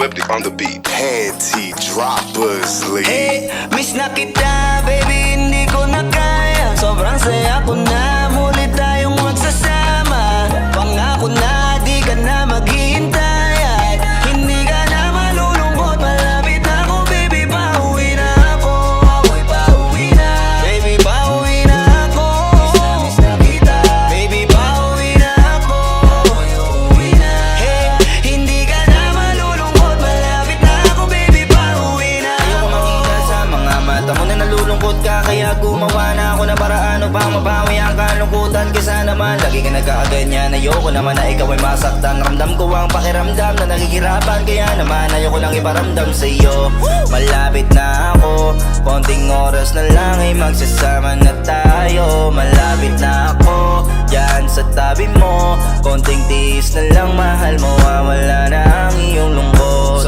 Swifty on the beat. Panty droppers, lead. Hey, miss na kita, baby, hindi ko na kaya. Sobrang saya ko na, muli tayong magsasama. Pangako na, di ka na maghihintay at hindi ka na malulungkot. Malapit na ako, baby, pauwi na ako. Ako'y pauwi na, baby, pauwi na ako. Miss na kita, baby, pauwi na ako. Ako'y uuwi na. Hey, hindi ka na malulungkot. Malapit na ako, baby, pauwi na ako. Makita sa mga mata mo na nalulungkot ka, kaya gumawa na ako ng paraan upang mabawi ang kalungkutan. Kaysa naman lagi ka nagkakaganyan, ayoko naman na ikaw ay masaktan. Ramdam ko ang pakiramdam na nakikirapan, kaya naman ayoko lang iparamdam sa iyo. Malapit na ako, konting oras na lang ay magsasama na tayo. Malapit na ako, dyan sa tabi mo, konting tiis na lang, mahal mo, wala na ang iyong lungkot.